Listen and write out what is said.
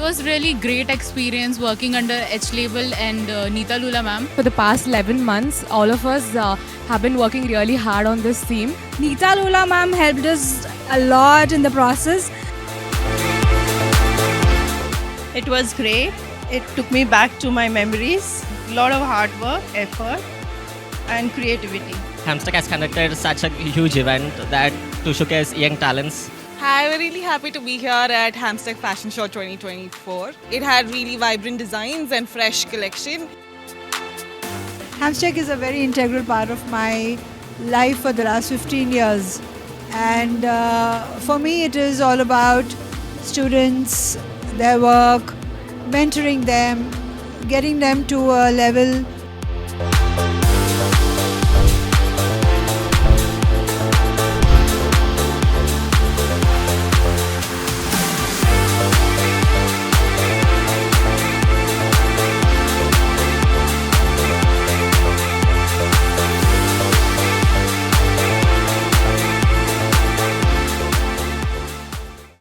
was really great experience working under H Label and Neeta Lula ma'am. For the past 11 months, all of us have been working really hard on this theme. Neeta Lula ma'am helped us a lot in the process. It was great. It took me back to my memories. A lot of hard work, effort, and creativity. Hamstech has conducted such a huge event that to showcase young talents. Hi, we're really happy to be here at Hamstech Fashion Show 2024. It had really vibrant designs and fresh collection. Hamstech is a very integral part of my life for the last 15 years. And for me, it is all about students, their work, mentoring them, getting them to a level